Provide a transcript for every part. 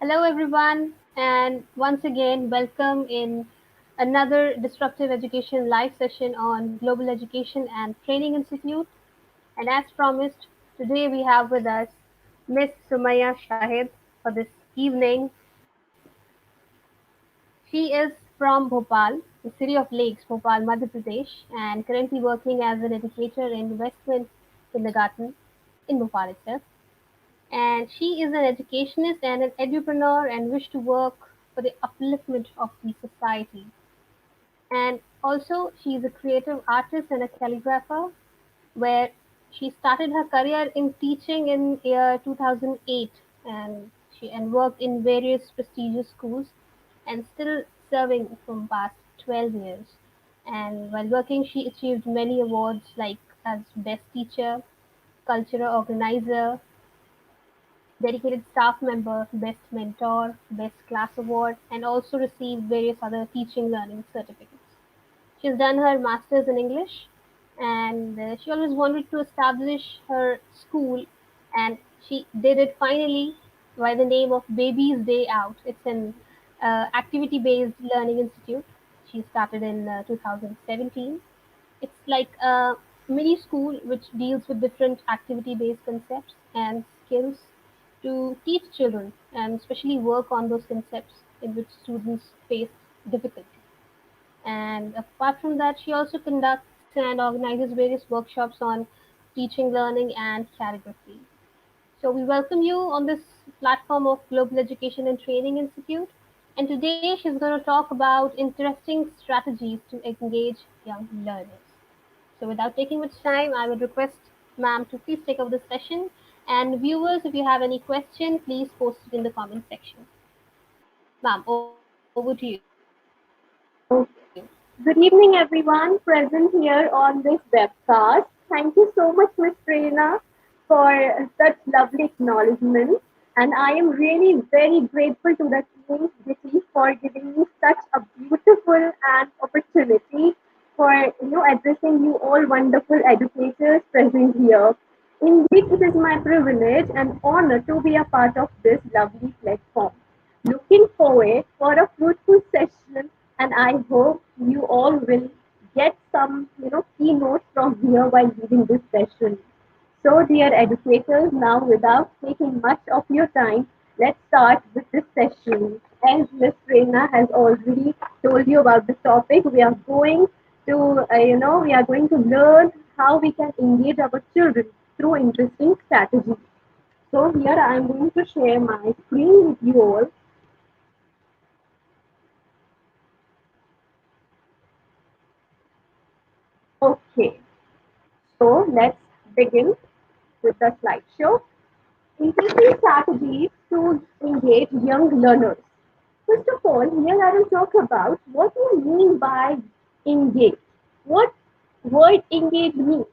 Hello, everyone, and once again, welcome in another Disruptive Education live session on Global Education and Training Institute. And as promised, today we have with us Miss Sumaiya Shahid for this evening. She is from Bhopal, the city of lakes, Bhopal, Madhya Pradesh, and currently working as an educator in Westland Kindergarten in Bhopal itself. And she is an educationist and an edupreneur and wish to work for the upliftment of the society. And also, she is a creative artist and a calligrapher, where she started her career in teaching in year 2008, and she worked in various prestigious schools, and still serving from past 12 years. And while working, she achieved many awards like as best teacher, cultural organizer, dedicated staff member, best mentor, best class award, and also received various other teaching learning certificates. She's done her master's in English, and she always wanted to establish her school, and she did it finally by the name of Baby's Day Out. It's an activity-based learning institute. She started in 2017. It's like a mini school which deals with different activity based concepts and skills to teach children and especially work on those concepts in which students face difficulty. And apart from that, she also conducts and organizes various workshops on teaching, learning, and calligraphy. So we welcome you on this platform of Global Education and Training Institute. And today she's going to talk about interesting strategies to engage young learners. So without taking much time, I would request ma'am to please take over the session. And viewers, if you have any question, please post it in the comment section. Ma'am, over to you. Okay. Good evening, everyone present here on this webcast. Thank you so much, Ms. Prerna, for such lovely acknowledgement. And I am really very grateful to the team, GETI, for giving me such a beautiful and opportunity for addressing you all wonderful educators present here. Indeed, it is my privilege and honor to be a part of this lovely platform. Looking forward for a fruitful session, and I hope you all will get some keynotes from here while leading this session. So, dear educators, now without taking much of your time, let's start with this session. As Ms. Prerna has already told you about the topic, we are going to, we are going to learn how we can engage our children through interesting strategies. So here I am going to share my screen with you all. Okay, so let's begin with the slideshow. Interesting strategies to engage young learners. First of all, here I will talk about what we mean by engage. What word engage means?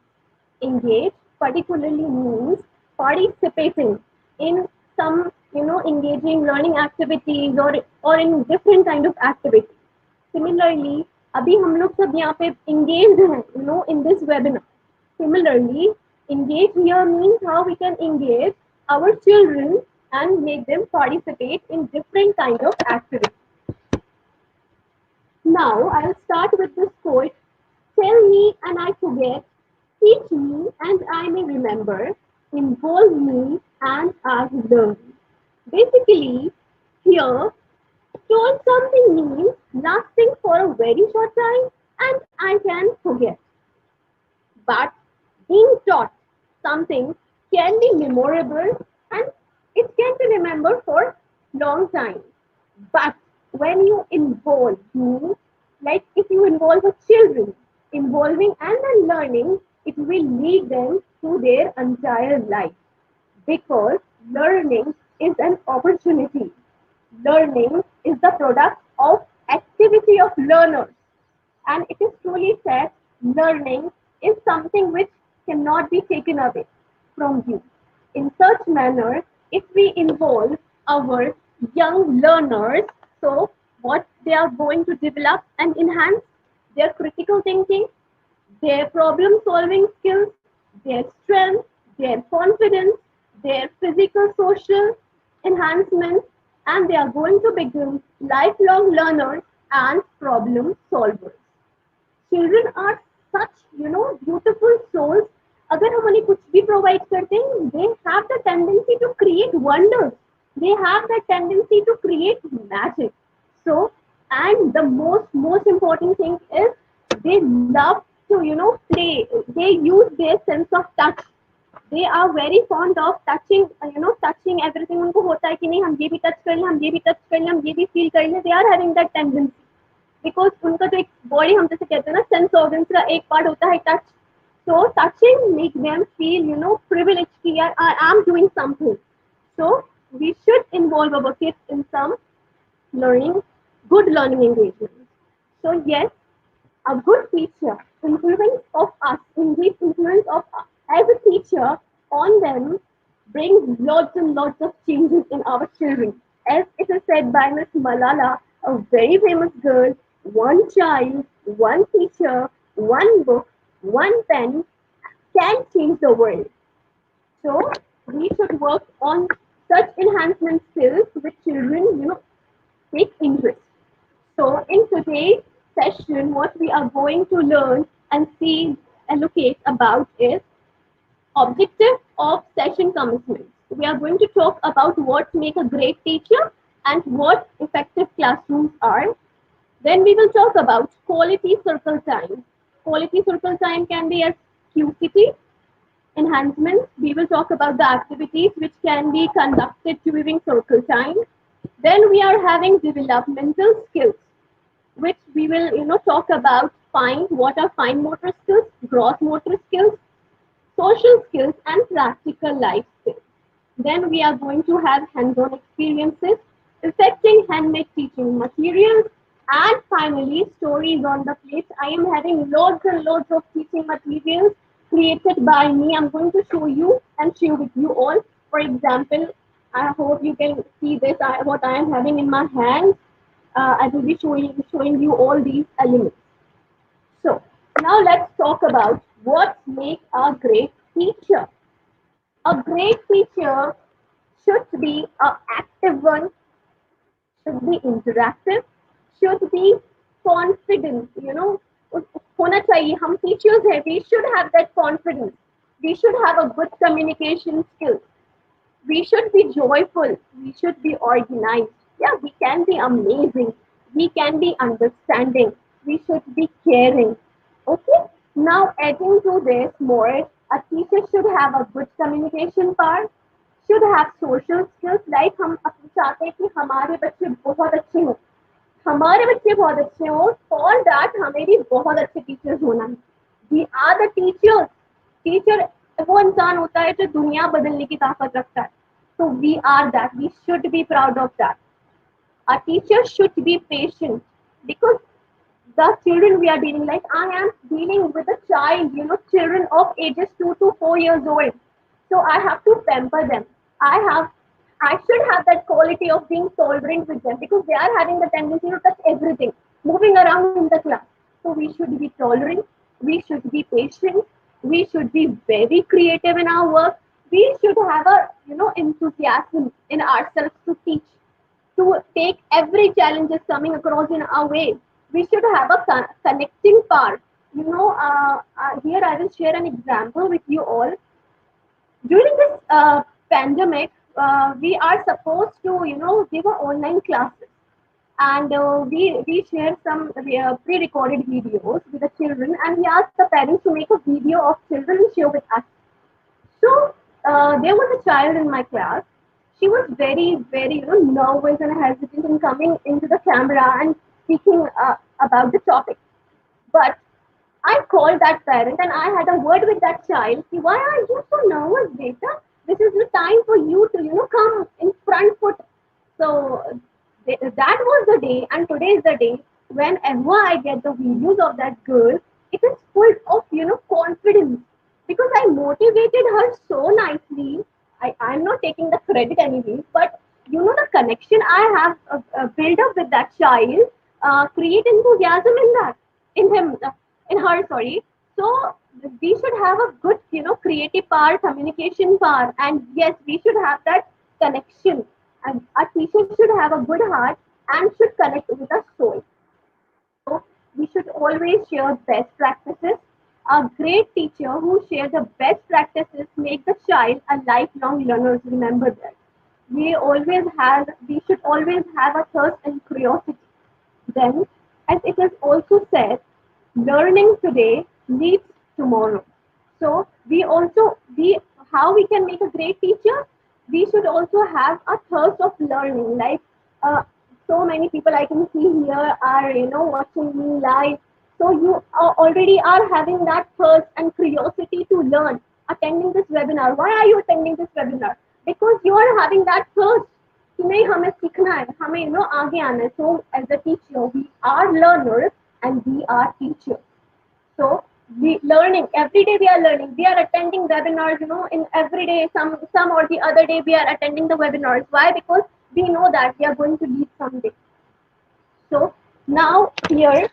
Engage particularly means participating in some engaging learning activities or in different kind of activities. Similarly, अभी हम लोग सब यहाँ पे engaged हैं, in this webinar. Similarly, engage here means how we can engage our children and make them participate in different kind of activities. Now, I'll start with this quote. Tell me and I forget, teach me and I may remember, involve me and I learn. Basically, here, told something means lasting for a very short time and I can forget. But being taught something can be memorable and it can be remembered for long time. But when you involve means like if you involve a children, involving and then learning, it will lead them through their entire life because learning is an opportunity. Learning is the product of activity of learners, and it is truly said learning is something which cannot be taken away from you. In such manner, if we involve our young learners, so what they are going to develop and enhance their critical thinking, their problem solving skills, their strength, their confidence, their physical social enhancements, and are going to become lifelong learners and problem solvers. Children are such beautiful souls. अगर हम उन्हें कुछ भी provide करते हैं, they have the tendency to create wonders. They have the tendency to create magic. So, and the most important thing is they love to play. They use their sense of touch. They are very fond of touching, touching everything. उनको होता है कि नहीं हम ये भी touch कर लें, हम ये भी टच कर लें, हम ये भी फील कर लें. They are having that tendency. Because उनका जो एक बॉडी हम जैसे कहते हैं ना सेंस ऑर्गन्स का एक पार्ट होता है touch. So touching make them feel privilege कि यार I am doing something. So we should involve our kids in some learning, good learning engagement. So yes, a good teacher, influence of us, indeed influence of us as a teacher on them brings lots and lots of changes in our children. As it is said by Miss Malala, a very famous girl, one child, one teacher, one book, one pen can change the world. So we should work on such enhancement skills with children, take interest. So in today's session, what we are going to learn and see allocate about is objective of session commitments. We are going to talk about what make a great teacher and what effective classrooms are. Then we will talk about quality circle time. Quality circle time can be as QCT. Enhancements, we will talk about the activities which can be conducted during circle time. Then we are having developmental skills, which we will talk about fine what are fine motor skills, gross motor skills, social skills, and practical life skills. Then we are going to have hands-on experiences, affecting handmade teaching materials, and finally stories on the place. I am having loads and loads of teaching materials created by me. I'm going to show you and share with you all. For example, I hope you can see this, what I am having in my hands. I will be showing you all these elements. So now let's talk about what makes a great teacher. A great teacher should be an active one, should be interactive, should be confident. होना चाहिए. हम teachers हैं. We should have that confidence. We should have a good communication skills. We should be joyful. We should be organized. Yeah, we can be amazing. We can be understanding. We should be caring. Okay. Now adding to this more, a teacher should have a good communication part, should have social skills. Like हम अपने चाहते हैं कि हमारे बच्चे बहुत अच्छे हों, हमारे बच्चे बहुत अच्छे हों. फॉर दैट हमें भी बहुत अच्छे टीचर्स होना है. We are the teachers. Teacher वो इंसान होता है जो दुनिया बदलने की ताकत रखता है. So we are that. We should be proud of that. A teacher should be patient because the children we are dealing, like I am dealing with a child, children of ages 2 to 4 years old. So I have to pamper them. I have, I should have that quality of being tolerant with them because they are having the tendency to touch everything, moving around in the class. So we should be tolerant. We should be patient. We should be very creative in our work. We should have a enthusiasm in ourselves to teach, to take every challenge is coming across in our way. We should have a connecting part. Here I will share an example with you all. During this pandemic, we are supposed to, give a online classes, and we share some pre-recorded videos with the children, and we asked the parents to make a video of children and share with us. So there was a child in my class. She was very, very, nervous and hesitant in coming into the camera and speaking about the topic. But I called that parent and I had a word with that child. Why are you so nervous, beta? This is the time for you to, come in front foot. So that was the day, and today is the day. Whenever I get the videos of that girl, it is full of confidence because I motivated her so nicely. I'm not taking the credit anyways, but the connection I have built up with that child create enthusiasm in that, in him, in her. Sorry. So we should have a good, creative power, communication power, and yes, we should have that connection. A teacher should have a good heart and should connect with a soul. So we should always share best practices. A great teacher who shares the best practices make the child a lifelong learner. Remember that. We should always have a thirst and curiosity. Then, as it is also said, learning today leads tomorrow. So we how we can make a great teacher? We should also have a thirst of learning. Like uh, so many people I can see here are watching me live. So you already are having that thirst and curiosity to learn. Attending this webinar. Why are you attending this webinar? Because you are having that thirst कि नहीं हमें सीखना है हमें आगे आना है so as a teacher we are learners and we are teachers so we learning every day we are learning we are attending webinars in every day some or the other day we are attending the webinars why because we know that we are going to lead someday so now here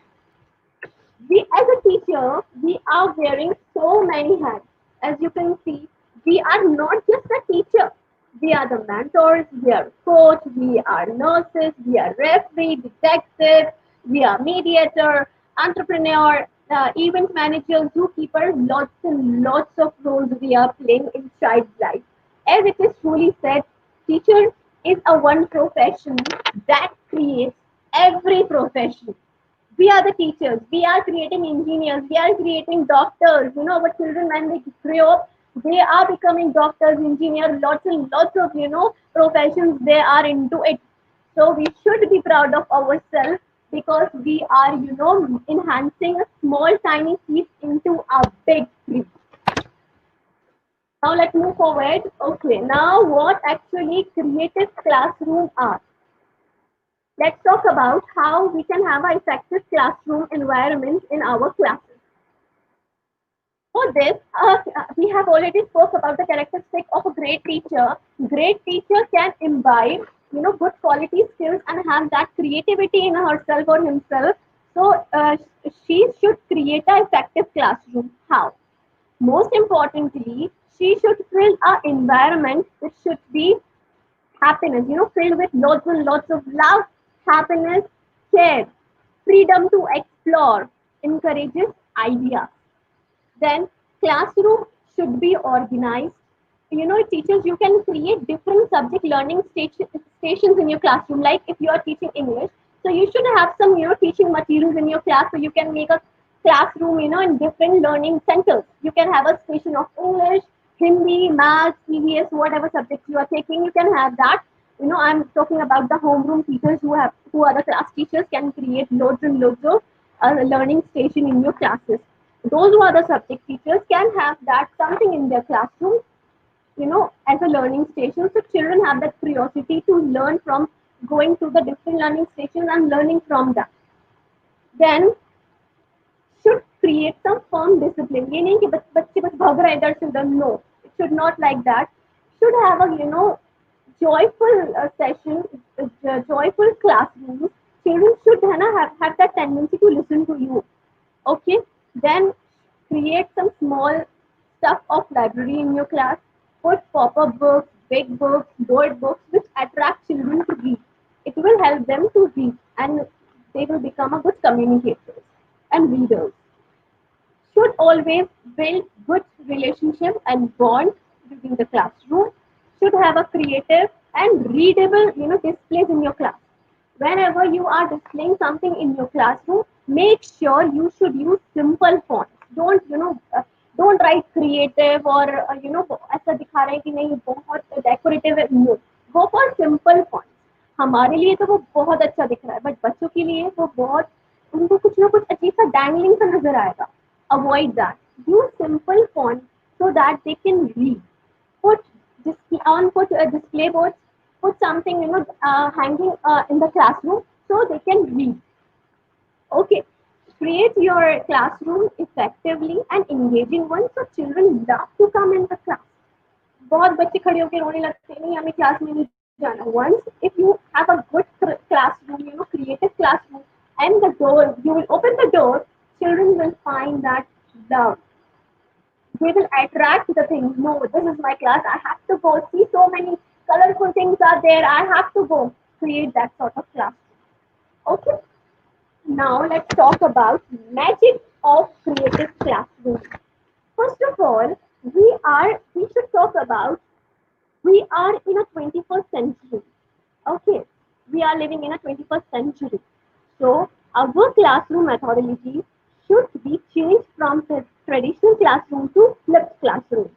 we as a teacher we are wearing so many hats as you can see we are not just a teacher we are the mentors we are coach we are nurses we are referee detective we are mediator entrepreneur event manager zookeeper lots and lots of roles we are playing in child's life as it is truly said teacher is a one profession that creates every profession we are the teachers we are creating engineers we are creating doctors our children when they grow up they are becoming doctors engineers lots and lots of professions they are into it so we should be proud of ourselves because we are enhancing a small tiny piece into a big tree now let's move forward okay now what actually creative classroom are let's talk about how we can have an effective classroom environment in our classes. For this, we have already spoke about the characteristic of a great teacher. Great teacher can imbibe, good quality skills and have that creativity in herself or himself. So she should create an effective classroom. How? Most importantly, she should fill an environment which should be happiness, filled with lots and lots of love, happiness, care, freedom to explore, encourages ideas. Then classroom should be organized. Teachers, you can create different subject learning stations in your classroom. Like if you are teaching English, so you should have some, teaching materials in your class. So you can make a classroom, in different learning centers. You can have a station of English, Hindi, Math, EVS, whatever subjects you are taking. You can have that. I'm talking about the homeroom teachers who are the class teachers can create loads and loads of learning station in your classes those who are the subject teachers can have that something in their classroom, as a learning station. So children have that curiosity to learn from going to the different learning stations and learning from that. Then should create some firm discipline. ये नहीं कि बच्चे बस भाग रहे हैं इधर से उधर. No, it should not like that. Should have a joyful session, joyful classrooms. Children should have that tendency to listen to you. Okay, then create some small stuff of library in your class. Put pop-up books, big books, board books which attract children to read. It will help them to read and they will become a good communicators and readers should always build good relationship and bond within the classroom, should have a creative and readable, displays in your class. Whenever you are displaying something in your classroom, make sure you should use simple fonts. Don't write creative or ऐसा दिखा रहे हैं कि नहीं बहुत decorative है. No. Go for simple fonts. हमारे लिए तो वो बहुत अच्छा दिख रहा है बट बच्चों के लिए वो बहुत उनको कुछ ना कुछ अजीब सा डैंगलिंग सा नजर आएगा avoid that. Use simple font so that they can read. Put put display boards. Put something hanging in the classroom so they can read. Okay. Create your classroom effectively and engaging one so children love to come in the class. बहुत बच्चे खड़े होकर रोने लगते हैं नहीं हमें class में नहीं जाना once if you have a good classroom creative classroom and the door you will open the door children will find that love they will attract the things no this is my class I have to go see so many colorful things are there. I have to go create that sort of class. Okay. Now let's talk about magic of creative classroom. First of all, we should talk about we are in a 21st century. Okay, we are living in a 21st century. So our classroom methodology should be changed from the traditional classroom to flipped classroom.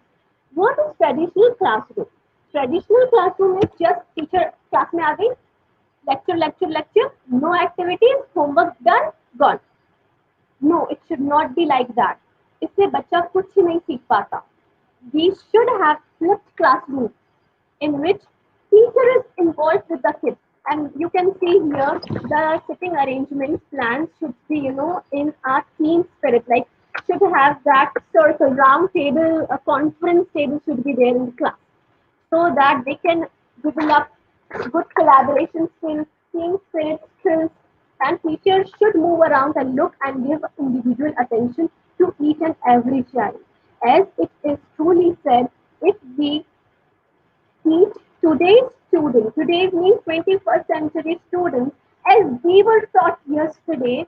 What is traditional classroom? Traditional classroom is just teacher class में आ गई, lecture, no activities, homework done, gone. No, it should not be like that. इससे बच्चा कुछ नहीं सीख पाता. We should have flipped classroom in which teacher is involved with the kids. And you can see here the sitting arrangements plans should be, in a team spirit. Like should have that circle, round table, a conference table should be there in the class so that they can develop good collaboration skills, team spirit skills, and teachers should move around and look and give individual attention to each and every child. As it is truly said, if we teach today's students, today's means 21st century students, as we were taught yesterday,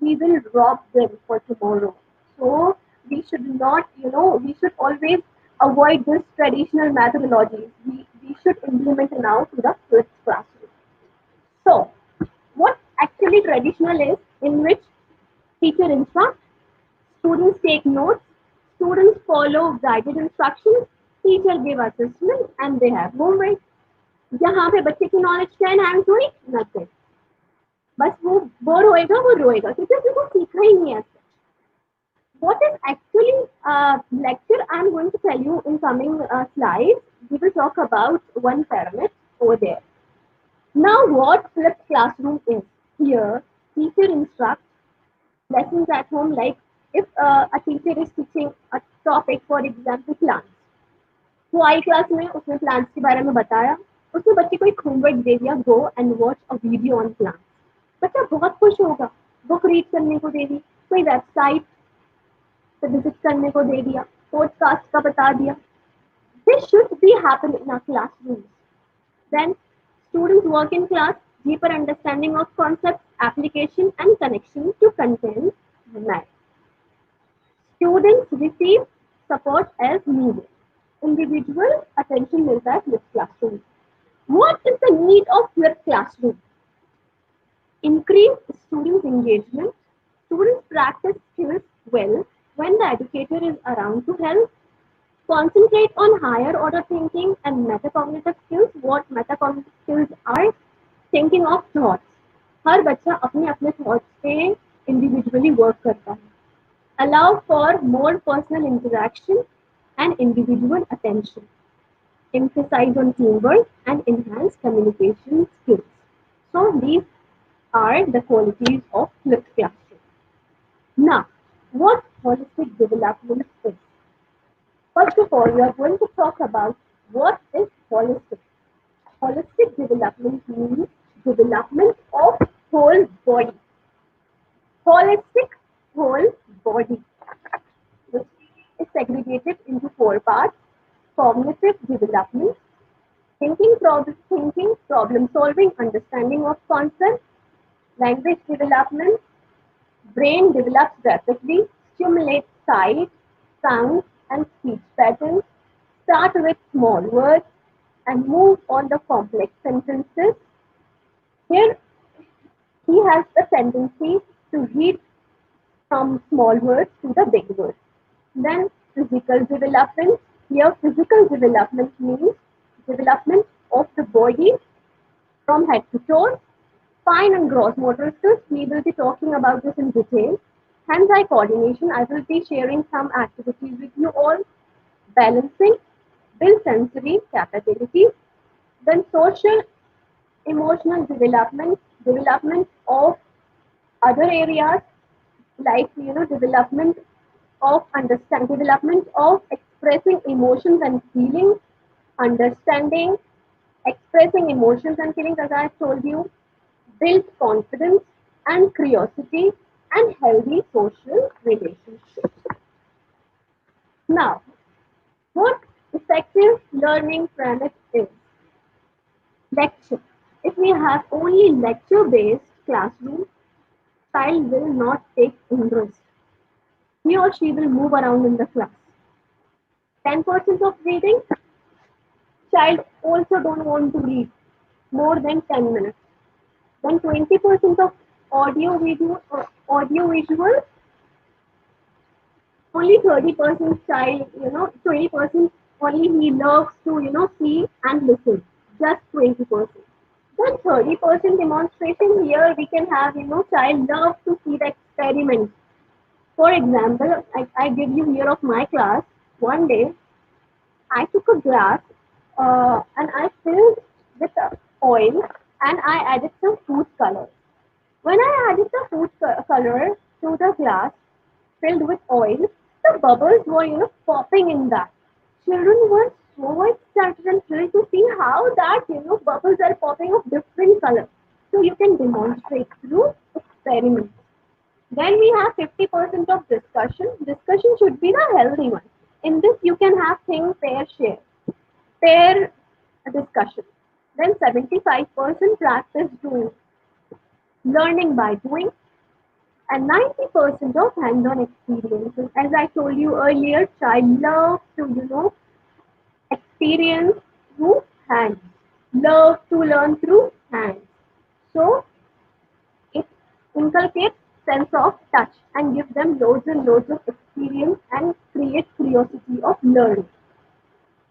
we will rob them for tomorrow. So we should not, we should always avoid this traditional methodologies. We should implement now to the fifth classroom. So what actually traditional is in which teacher instructs, students take notes, students follow guided instructions, teacher give assessment and they have homework. यहाँ पे बच्चे की knowledge क्या enhance हुई, nothing. बस वो bore होएगा, वो रोएगा क्योंकि उसने को सीखा ही नहीं है. What is actually lecture I'm going to tell you in coming slides. We will talk about one pyramid over there. Now what flipped classroom is? Here teacher instructs lessons at home, like if a teacher is teaching a topic, for example plants. वो आई class में उसने plants के बारे में बताया, उसने बच्चे को एक होमवर्क दे दिया, go and watch a video on plants. बच्चा बहुत खुश होगा, बुक रीड करने को दे दी, कोई वेबसाइट पे विजिट करने को दे दिया, पॉडकास्ट का बता दिया. This should be happen in our classroom. Then students work in class, deeper understanding of concepts, application and connection to content. Students receive support as needed. Individual attention milta hai flipped classroom. What is the need of flipped classroom? Increase student engagement. Students practice skills well when the educator is around to help. Concentrate on higher order thinking and metacognitive skills. What metacognitive skills are? Thinking of thoughts. हर बच्चा अपने अपने thoughts पे individually work करता है. Allow for more personal interaction and individual attention. Emphasize on teamwork and enhance communication skills. So these are the qualities of flipped classroom. Now, what holistic development is? First of all, we are going to talk about what is holistic. Holistic development means development of whole body. Holistic whole body, which is segregated into four parts: cognitive development, thinking, problem solving, understanding of concepts; language development, brain develops rapidly, stimulates sight, sound, and speech patterns, start with small words, and move on the complex sentences. Here, he has the tendency to read from small words to the big words. Then physical development. Here physical development means development of the body from head to toe. Fine and gross motor skills. We will be talking about this in detail. Hand-eye coordination. I will be sharing some activities with you all. Balancing, build sensory capabilities. Then social emotional development, development of other areas like development of understand development of expressing emotions and feelings, understanding, expressing emotions and feelings, as I told you, build confidence and curiosity and healthy social relationships. Now, what effective learning premise is? Lecture. If we have only lecture-based classroom, child will not take interest. He or she will move around in the class. 10% of reading, child also don't want to read more than 10 minutes. Then 20% of audio visual, only 30% child, 20% only he loves to, see and listen. Just 20%. Then 30% demonstration, here we can have, child loves to see the experiments. For example, I give you here of my class. One day, I took a glass and I filled with oil and I added some food color. When I added the color to the glass filled with oil, the bubbles were, popping in that. Children were so excited and thrilled to see how that, bubbles are popping of different colors. So you can demonstrate through experiments. Then we have 50% of discussion. Discussion should be the healthy one. In this, you can have think, pair, share, pair discussion. Then 75% practice doing, learning by doing, and 90% of hands-on experiences. As I told you earlier, child love to, experience through hands, love to learn through hands. So it inculcates sense of touch and gives them loads and loads of experience and creates curiosity of learning.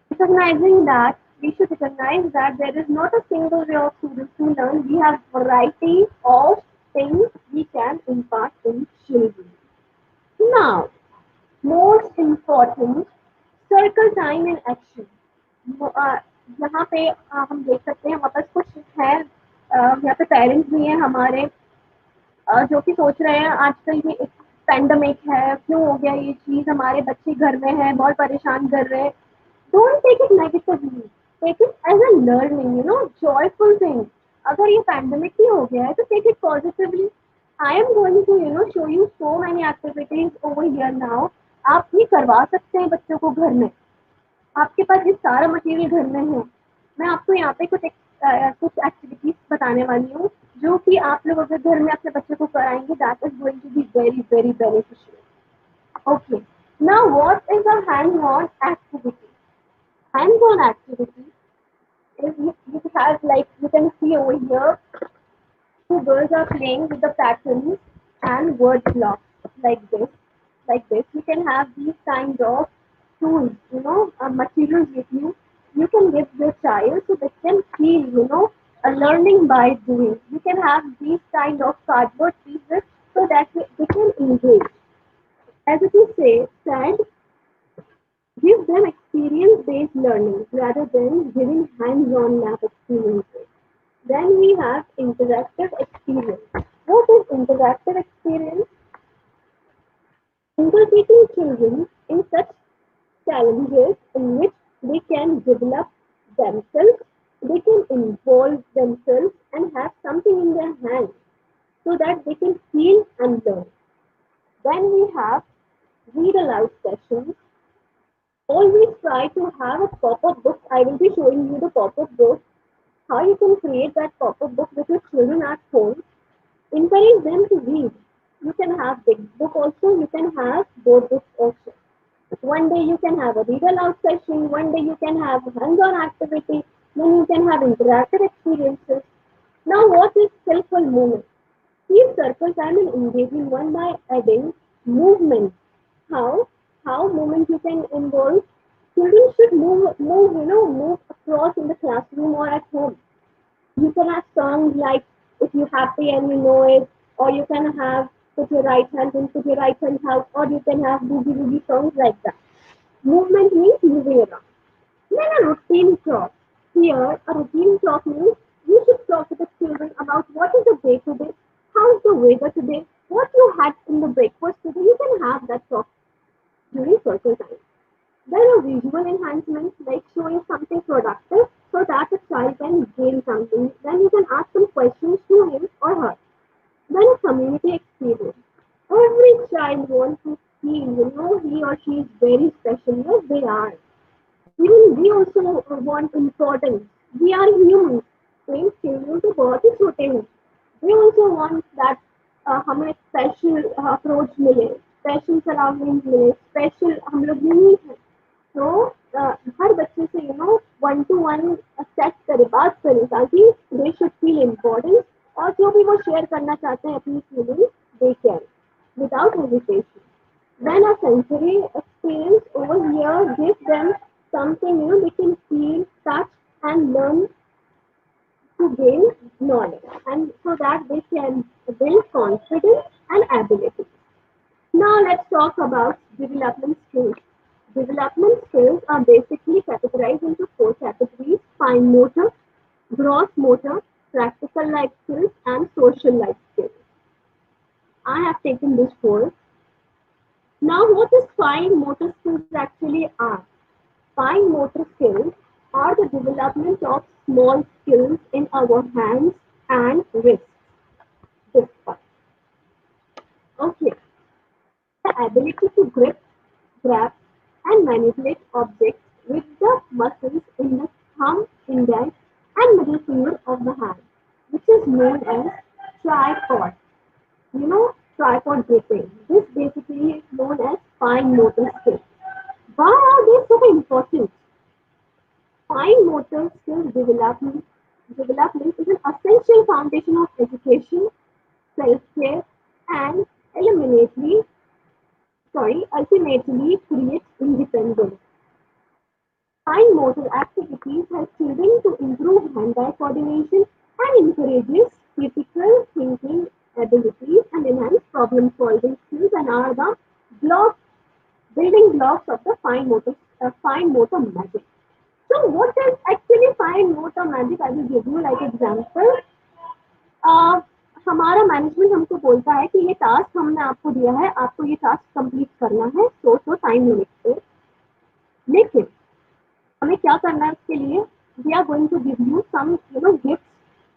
Recognizing that we should recognize that there is not a single way of students to learn. We have variety of things we can impart in children. Now, most important, circle time in action. यहाँ पे हम देख सकते हैं हमारे पास कुछ है, यहाँ पे पेरेंट्स भी हैं हमारे, जो कि सोच रहे हैं आजकल ये एक पैंडमिक है, क्यों हो गया ये चीज़, हमारे बच्चे घर में हैं, बहुत परेशान कर रहे हैं। Don't take it negatively, take it as a learning, joyful thing. अगर ये पैंडमिक ही हो गया है तो take it positively. I am going to show you so many activities over here now. आप ये करवा सकते हैं बच्चों को घर में, आपके पास ये सारा मटेरियल घर में है। मैं आपको यहाँ पे कुछ एक्टिविटीज बताने वाली हूँ जो कि आप लोग अगर घर में अपने बच्चे को कराएंगे, that is going to be very very beneficial. Okay, now what is a hand on activity? Hands on activity is you have, like you can see over here, two girls are playing with the patterns and word blocks like this. Like this, you can have these kind of tools, materials with you. You can give your child so they can feel, a learning by doing. You can have these kind of cardboard pieces so that they can engage. As it is said, and give them experience-based learning rather than giving hands-on lab experiences. Then we have interactive experience. What is interactive experience? Inculcating children in such challenges in which they can develop themselves, they can involve themselves and have something in their hands so that they can feel and learn. Then we have read aloud sessions. Always try to have a pop-up book. I will be showing you the pop-up book, how you can create that pop-up book with your children at home. Encourage them to read. You can have big book also, you can have board books also. One day you can have a read aloud session, one day you can have a hands-on activity, then you can have interactive experiences. Now what is skillful movement? Keep circle time and engaging one by adding movement. How? How movement you can involve? Children should move across in the classroom or at home. You can have songs like if you're happy and you know it, or you can have put your right hand in, put your right hand out, or you can have boogie boogie songs like that. Movement means moving around. Then a routine talk. Here, a routine talk means you should talk to the children about what is the day today, how's the weather today, what you had in the breakfast today. You can have that talk during circle time. Then a visual enhancement, like showing something productive so that the child can gain something. Then you can ask some questions to him or her. Then a community experience. Every child wants to feel, he or she is very special. Yes, they are. Even we also want importance. We are humans. Same children तो बहुत ही छोटे हैं, they also want that हमें special approach मिले, special surrounding मिले, special हम लोग unique हैं। तो हर बच्चे से वन टू वन सेट करे, बात करे, ताकि दे शुड फील इम्पोर्टेंट, और जो भी वो शेयर करना चाहते हैं अपनी feelings, they can without hesitation. Then a sensory experience over here gives them something they can feel, touch, and learn to gain knowledge, and so that they can build confidence and ability. Now let's talk about development skills. Development skills are basically categorized into four categories: fine motor, gross motor, practical life skills, and social life skills. I have taken this course. Now, what is fine motor skills actually are? Fine motor skills are the development of small skills in our hands and wrists. This part. Okay, the ability to grip, grab, and manipulate objects with the muscles in the thumb, index, and middle finger of the hand, which is known as tripod. Tripod gripping. This basically is known as fine motor skills. Why are they so important? Fine motor skills development is an essential foundation of education, self-care, and ultimately creates independence. Fine motor activities help children to improve hand-eye coordination and encourages critical thinking abilities and enhance problem-solving skills, and are the block building blocks of the fine motor magic. So what is actually fine motor magic? I will give you like example. uh, हमारा management हमको बोलता है कि ये task हमने आपको दिया है, आपको ये टास्क कंप्लीट करना है तो टाइम लिमिट पे, लेकिन हमें क्या करना है उसके लिए? We are going to give you some gift,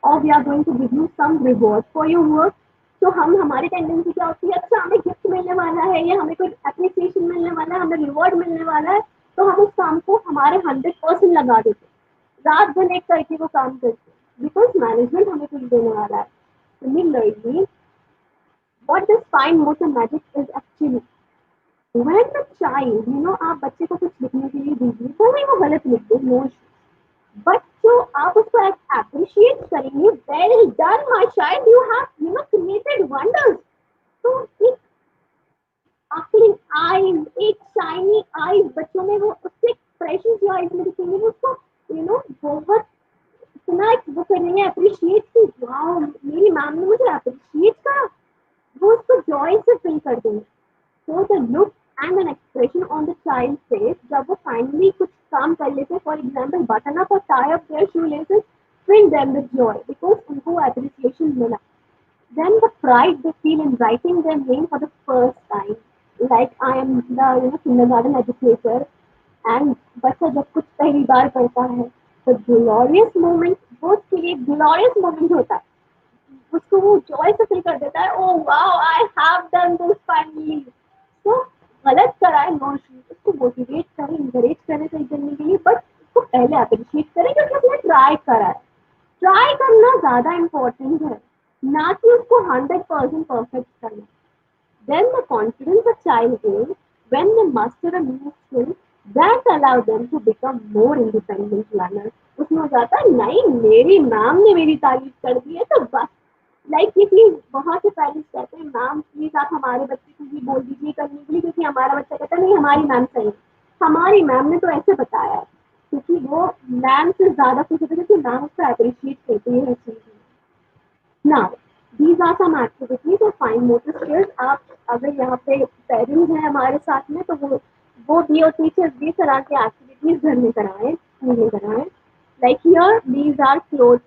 और we are going to give you some reward for your work. तो हम हमारी टेंडेंसी क्या होती है, अच्छा हमें गिफ्ट मिलने वाला है या हमें कोई अप्रिसिएशन मिलने वाला है, हमें रिवॉर्ड मिलने वाला है, तो हम उस काम को हमारे 100% लगा देते, रात भर एक करके वो काम करते, बिकॉज मैनेजमेंट हमें कुछ देने वाला है। Similarly, what this fine motor magic is actually, when the child, आप बच्चे को कुछ लिखने के लिए दीजिए, भले वो गलत लिख दे, नो, बट जो आप उसको अप्रिशिएट करेंगे, well done my child, you have created wonders. तो एक स्पार्कलिंग आईज, एक शाइनी आईज बच्चों में, वो उसके एक्सप्रेशन जो आईज में दिखेंगे, वो उसको बहुत इतना वो करेंगे अप्रिशिएट की, वाओ मेरी मैम ने मुझे अप्रिशिएट करा, वो उसको जॉय से फील कर देंगे। So the look and an expression on the child's face, जब वो finally कुछ काम कर लेते, for example button up or tie up their shoelaces, fill them with joy because उनको appreciation मिला. Then the pride they feel in writing their name for the first time, like I am the kindergarten educator, and बच्चा जब कुछ पहली बार करता है, the glorious moment, वो उसके लिए glorious moment होता है, उसको वो जॉय से फील कर देता है, oh wow I have done this finally. तो गलत करा है, नो इश्यूज, उसको मोटिवेट करें, इंकरेज करें सही करने के लिए, बट उसको पहले अप्रिशिएट करें क्योंकि उसने ट्राई करा है। ट्राई करना ज्यादा इम्पोर्टेंट है, ना कि उसको 100% परफेक्ट करना। Then the confidence a child gains when they master a new skill that allow them to become more independent learners. उसमें हो जाता है, नहीं मेरी मैम ने मेरी तारीफ कर दी है तो बस, लाइक इसलिए बहुत से पेरेंट्स कहते हैं मैम प्लीज आप हमारे बच्चे को भी बोल दीजिए करने के लिए, क्योंकि हमारा बच्चा कहता है नहीं हमारी मैम सही है, हमारी मैम ने तो ऐसे बताया है, क्योंकि वो मैम से ज्यादा खुश होते हैं कि मैम उसको अप्रिशिएट करती है हर चीज में। Now, these are some activities of fine motor skills. आप अगर यहाँ पे पेरेंट्स हैं हमारे साथ में, तो वो भी और टीचर्स भी इस तरह की एक्टिविटीज घर में कराएं, स्कूल में कराएं। Like here, these are clothes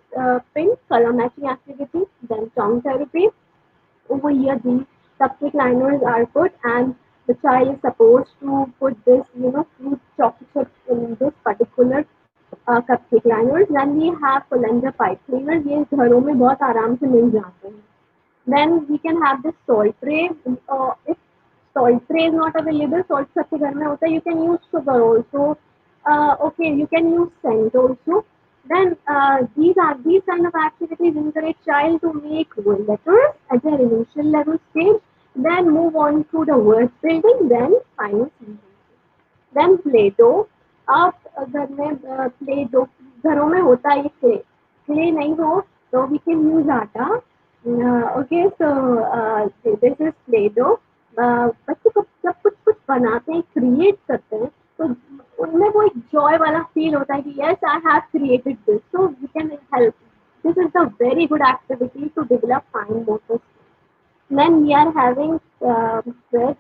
pin, color matching activities, then tongue therapy. Over here, these cupcake liners are put, and the child is supposed to put this, fruit chocolate chips in this particular cupcake liners. Then we have colander pipe cleaners. ये घरों में बहुत आराम से मिल जाते हैं. Then we can have this salt tray. If salt tray is not available, salt सबके घर में होता है. You can use sugar also. Okay, you can use scent also. These kind of activities encourage child to make letters at their initial level stage, then move on to the word building, then final sentences. Then play dough. आप घर में play dough घरों में होता है ये clay नहीं हो तो वी कैन यूज आटा. Okay so this is play dough. बच्चे को जब कुछ कुछ बनाते हैं क्रिएट करते हैं तो उनमें वो एक जॉय वाला फील होता है कि yes I have created this so we can help. This is a very good activity to develop fine motor skills. Then we are having bread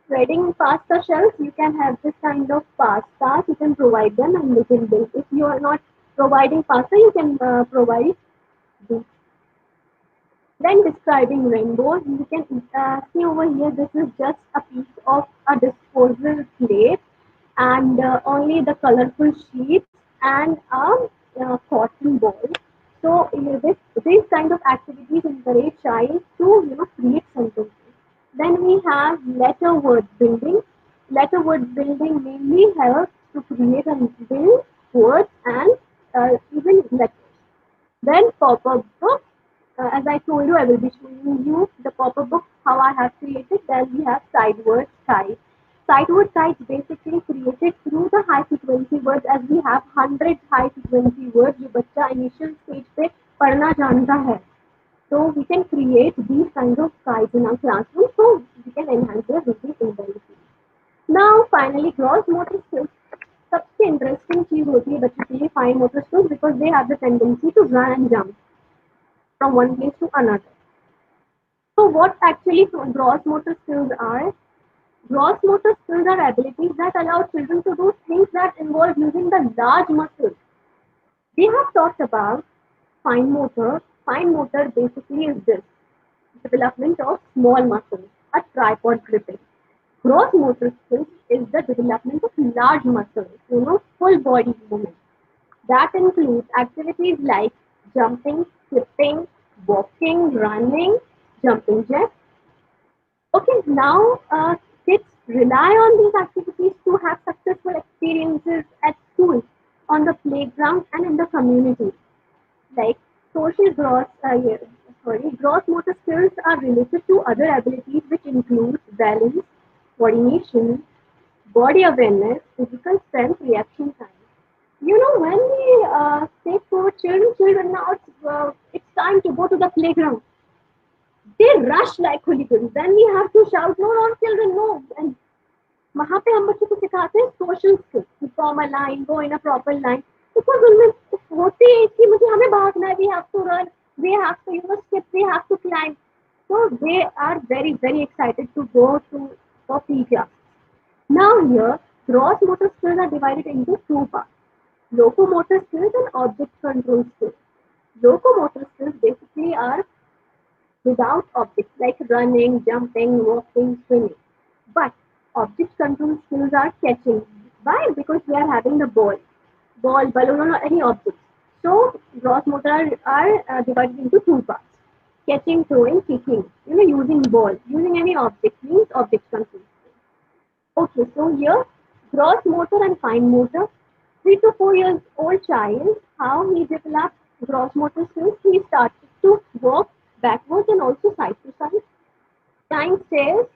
spreading pasta shells. You can have this kind of pastas. You can provide them and they can build. If you are not providing pasta, you can provide this. Then describing rainbow, you can see over here. This is just a piece of a disposal plate, and only the colorful sheets and a cotton ball. So these kind of activities encourage child to create sentences. Then we have letter word building. Letter word building mainly helps to create and build words and even letters. Then pop-up book. As I told you, I will be showing you the pop-up book how I have created. Then we have side word type. Side word type basically created through the high frequency words, as we have 100 high frequency words जो बच्चा initial stage पे पढ़ना जानता है. So we can create these kinds of types in our classroom so we can enhance their reading ability. Now finally gross motor skills. सबसे interesting चीज होती है बच्चों के लिए fine motor skills because they have the tendency to run and jump from one place to another. So what actually gross motor skills are? Gross motor skills are abilities that allow children to do things that involve using the large muscles. We have talked about fine motor. Fine motor basically is this development of small muscles, a tripod gripping. Gross motor skills is the development of large muscles, full body movement. That includes activities like jumping, skipping, walking, running, jumping jacks. Okay, now kids rely on these activities to have successful experiences at school, on the playground, and in the community. Like social gross motor skills are related to other abilities which include balance, coordination, body awareness, physical strength, reaction time. When we say to children now it's time to go to the playground, they rush like hooligans. Then we have to shout, no, no, children, no. And वहाँ पे हम बच्चों को सिखाते हैं social skills to form a line go in a proper line because उनमें होते हैं कि मुझे हमें भागना है we have to run we have to skip we have to climb so they are very very excited to go to for PE. Now here gross motor skills are divided into two parts: locomotor skills and object control skills. Locomotor skills basically are without objects like running, jumping, walking, swimming. But object control skills are catching. Why? Because we are having the ball, balloon, or any object. So gross motor are divided into two parts: catching, throwing, kicking. Using ball, using any object means object control. Okay, so here gross motor and fine motor. 3 to 4 years old child, how he develops gross motor skills, he started to walk backwards and also side to side, climb stairs,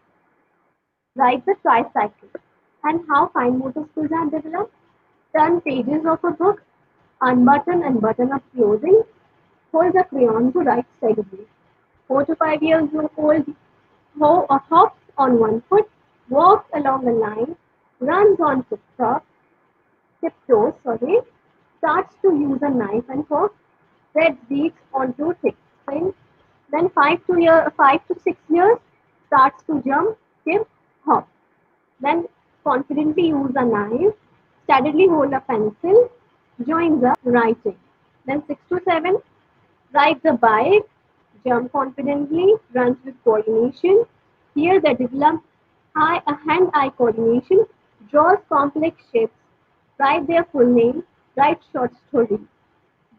ride the tricycle. And how fine motor skills are developed? Turn pages of a book, unbutton and button up clothing, hold a crayon to write steadily. 4 to 5 years old hops on one foot, walks along a line, runs on tiptoes, starts to use a knife and fork, spreads beaks onto thick string. Then 5 to 6 years starts to jump, skip, hop. Then confidently use a knife, steadily hold a pencil, joins the writing. Then 6 to 7 rides a bike, jump confidently, runs with coordination. Here they develop hand-eye coordination, draws complex shapes, write their full name, write short stories.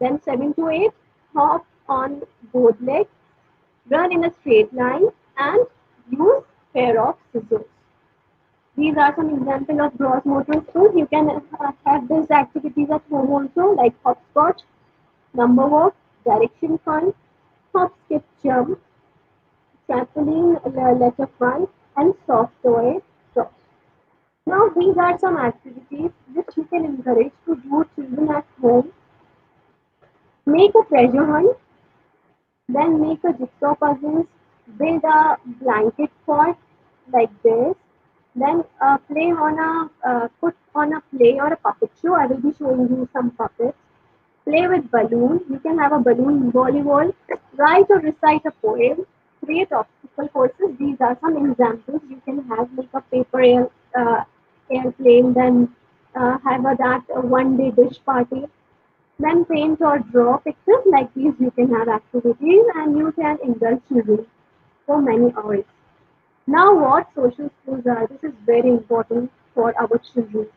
Then 7 to 8 hop on both legs, run in a straight line, and use pair of scissors. These are some examples of gross motor skills. You can have these activities at home also, like hopscotch, number walk, direction fun, hop, skip, jump, trampoline, letter fun, and soft toy toss. Now, these are some activities which you can encourage to do children at home. Make a treasure hunt, then make a jigsaw puzzles, build a blanket fort like this, then play on put on a play or a puppet show. I will be showing you some puppets. Play with balloons. You can have a balloon volleyball. Write or recite a poem. Create obstacle courses. These are some examples. You can have like a airplane. Then have that one day dish party. Then paint or draw pictures like these. You can have activities and you can indulge children for many hours. Now, what social skills are? This is very important for our children.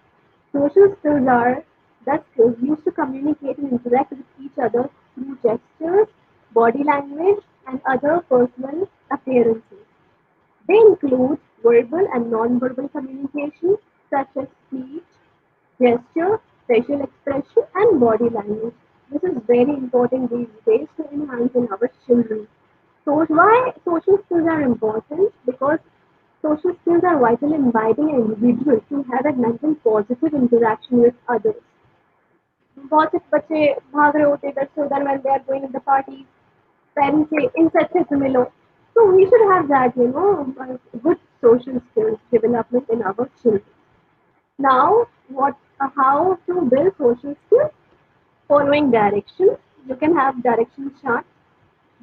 Social skills are the skills used to communicate and interact with each other through gestures, body language, and other personal appearances. They include verbal and non-verbal communication, such as speech, gesture, facial expression, and body language. This is very important these days to enhance in our children. So why social skills are important? Because social skills are vital in guiding an individual to have a mental positive interaction with others. बहुत से बच्चे भाग रहे होते इधर से उधर when they are going in the party, parents say इनसे अच्छे से मिलो. So we should have that, good social skills development in our children. Now, how to build social skills? Following directions. You can have direction charts,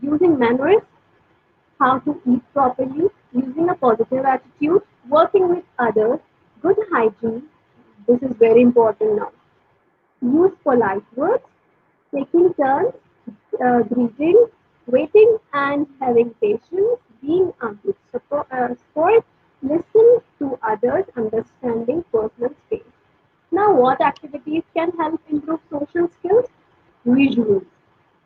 using manners, how to eat properly, using a positive attitude, working with others, good hygiene. This is very important now. Use polite words, taking turns, greeting, waiting and having patience, being a good sport, listen to others, understanding personal space. Now, what activities can help improve social skills? Visuals.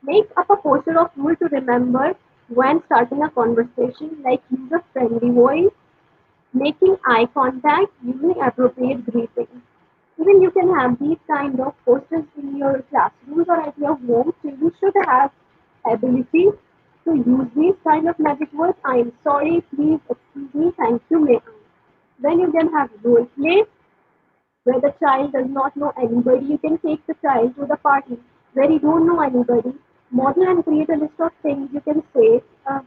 Make up a poster of rule to remember when starting a conversation, like use a friendly voice, making eye contact, using appropriate greetings. Even you can have these kind of posters in your classrooms or at your home, so you should have ability to use these kind of magic words. I am sorry, please, excuse me, thank you, may I. Then you can have role play, where the child does not know anybody. You can take the child to the party where you don't know anybody. Model and create a list of things you can say,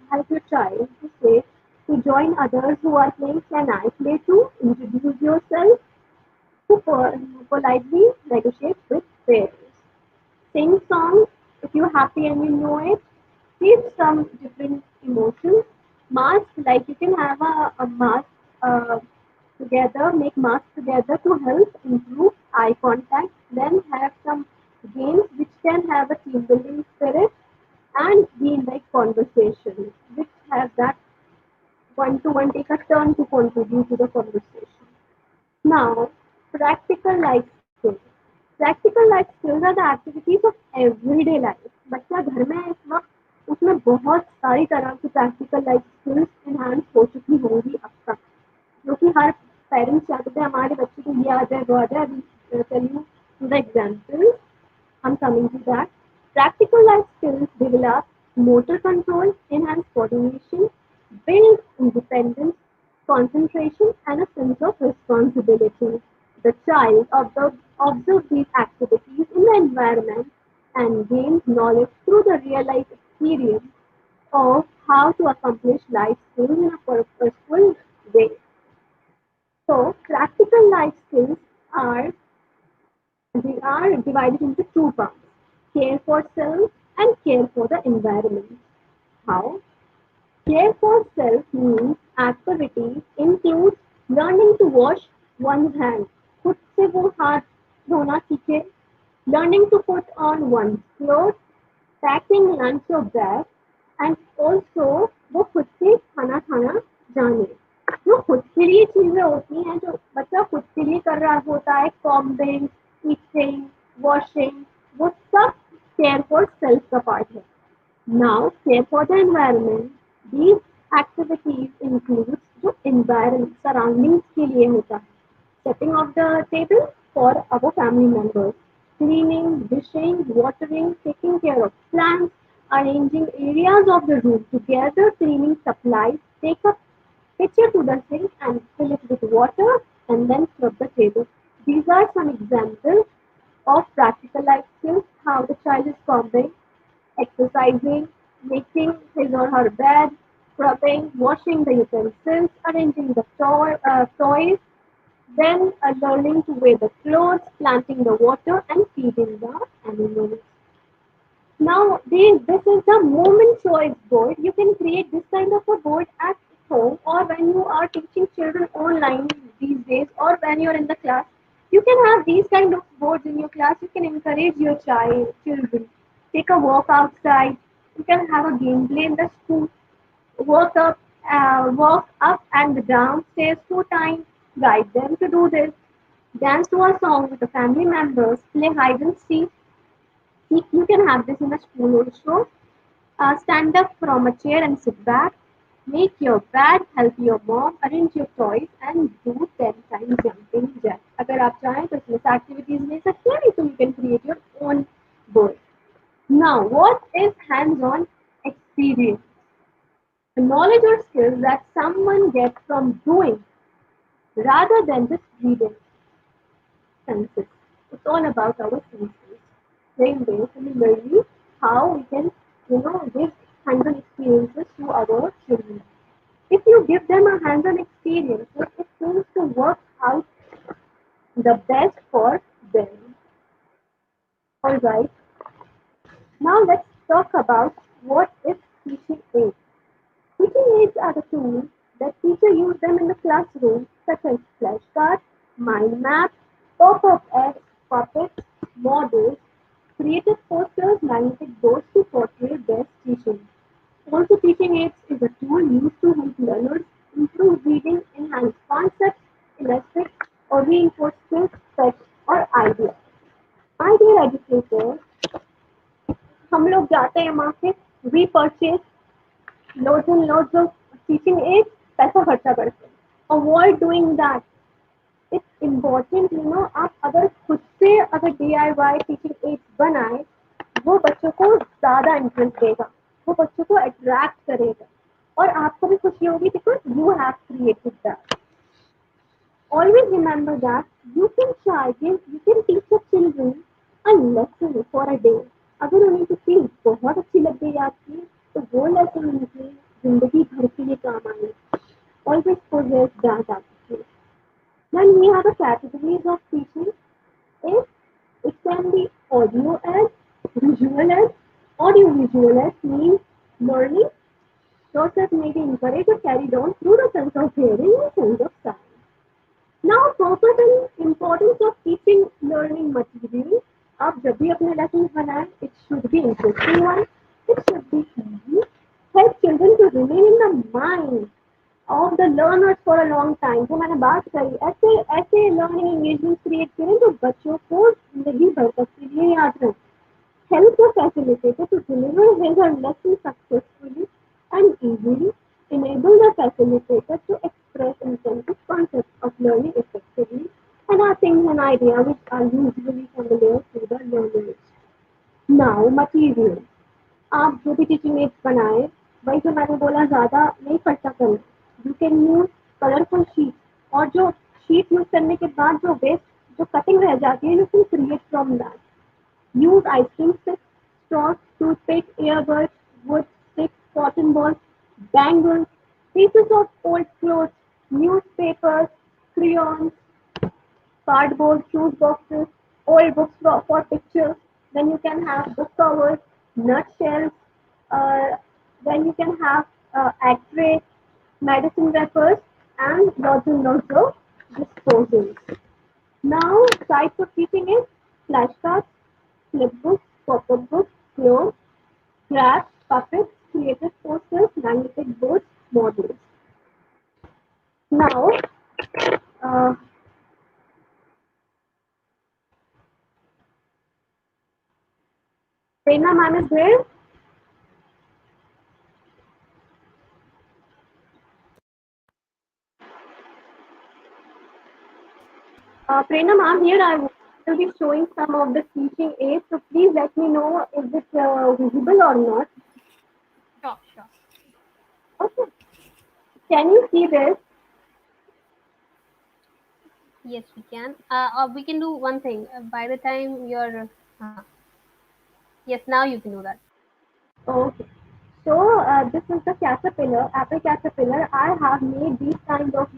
help your child to say, to join others who are playing. Can I play too? Introduce yourself, to politely negotiate with parents. Sing songs if you're happy and you know it. Give some different emotions. Mask, like you can have a mask together, make masks together to help improve eye contact. Then have some games which can have a team building spirit and be in like conversation, which has that one to one take a turn to contribute to the conversation. Now, practical life skills. Practical life skills are the activities of everyday life. बच्चा घर में है इस वक्त, उसमें बहुत सारी तरह की प्रैक्टिकल लाइफ स्किल्स इन्हांस हो चुकी होंगी अब तक, जो कि हर पेरेंट्स चाहते हैं हमारे बच्चे को ये आ जाए वो आ जाए. अभी tell you to the example. I'm coming to that. Practical life skills develop motor control, enhance coordination, build independence, concentration, and a sense of responsibility. The child observes these activities in the environment and gains knowledge through the real life experience of how to accomplish life skills in a purposeful way. So, practical life skills are they are divided into two parts: care for self and care for the environment. How? Care for self means activities include learning to wash one's hands, खुद से वो हाथ धोना सीखे, learning to put on one's clothes, packing lunch or bag, and also वो खुद से खाना खाना जाने. जो खुद के लिए चीजें होती हैं, जो बच्चा खुद के लिए कर रहा होता है, कॉम्बिंग, ईटिंग, वॉशिंग, वो सब केयर फॉर सेल्फ का पार्ट है. Now, care for the environment. These activities include जो environment surroundings के लिए होता है. Setting of the table for our family members, cleaning, dishing, watering, taking care of plants, arranging areas of the room together, cleaning supplies, take a pitcher to the sink and fill it with water and then scrub the table. These are some examples of practical life skills, how the child is combing, exercising, making his or her bed, scrubbing, washing the utensils, arranging the toys, then learning to wear the clothes, planting the water, and feeding the animals. Now, this is the moment choice board. You can create this kind of a board at home or when you are teaching children online these days or when you're in the class. You can have these kind of boards in your class. You can encourage your children. Take a walk outside. You can have a gameplay in the school. Walk up and down stairs 2 times. Guide them to do this. Dance to a song with the family members. Play hide and seek. You can have this in a school also. Stand up from a chair and sit back. Make your bed, help your mom, arrange your toys and do 10 times jumping jack. अगर आप चाहें तो इसमें से activities ले सकते हैं, so you can create your own board. Now, what is hands-on experience? The knowledge or skills that someone gets from doing rather than just reading. Senses. It's all about our senses. Same way, similarly, how we can, give hands-on experiences to our children. If you give them a hands-on experience, it seems to work out the best for them. All right. Now let's talk about what is teaching aids. Teaching aids are the tools that teachers use them in the classroom, such as flashcards, mind maps, pop-up ads, puppets, models, creative posters, magnetic boards to portray best teaching. Also, teaching aids is a tool used to help learners improve reading, enhance concepts, illustrate, or reinforce skills, facts, or ideas. My dear educators, हम लोग जाते हैं market, we purchase loads and loads of teaching aids, पैसा खर्चा करते हैं. Avoid doing that. It's important, आप अगर खुद से अगर DIY टीचिंग एड्स बनाए, वो बच्चों को ज़्यादा इंटरेस्ट देगा, वो बच्चों को अट्रैक्ट करेगा और आपको भी खुशी होगी because you have created that. Always remember that you can teach the children a lesson for a day. अगर उन्हें कोई चीज बहुत अच्छी लग गई आपकी, तो वो लेसन उनकी जिंदगी भर के लिए काम आए. Always possess that attitude. Then we have a categories of teaching. If it can be audio ads, visual ads. Audio visual ads means learning process may be encouraged or carried on through the sense of hearing and sense of sound. Now, purpose and importance of teaching learning material. आप जब भी अपने lessons बनाएं, it should be interesting one. It should be easy. Help children to remain in the mind of the learners for a long time. जो मैंने बात करी, ऐसे ऐसे learning engagements create करें जो बच्चों को जिंदगी भर तक के लिए याद रहे. Help the facilitator to deliver his or lesson successfully and easily. Enable the facilitator to express intended concepts of learning effectively and are things and ideas which are usually familiar to the learners. Now, material. आप जो भी teaching ads बनाए, वही जो मैंने बोला ज़्यादा नहीं खर्चा करना. You can use colourful sheet और जो शीट यूज करने के बाद जो वेस्ट जो कटिंग रह जाती है, you can create from that. Use ice cream sticks, straws, toothpicks, earbuds, wood sticks, cotton balls, bangles, pieces of old clothes, newspapers, crayons, cardboard, shoe boxes, old books for pictures. Then you can have book covers, nutshells. Uh, then you can have x-rays, medicine wrappers, and lots and lots of disposals. Now, types of teaching is flashcards, flipbooks, pop-up books, clones, crafts, puppets, creative posters, magnetic boards, models. Now, uh, Reina ma'am is there. Prerna ma'am, here I will be showing some of the teaching aids. So please let me know if it visible or not. Sure, sure. Okay. Can you see this? Yes, we can. Or we can do one thing. By the time you're, yes, now you can do that. Okay. So this is the caterpillar, apple caterpillar. I have made these kind of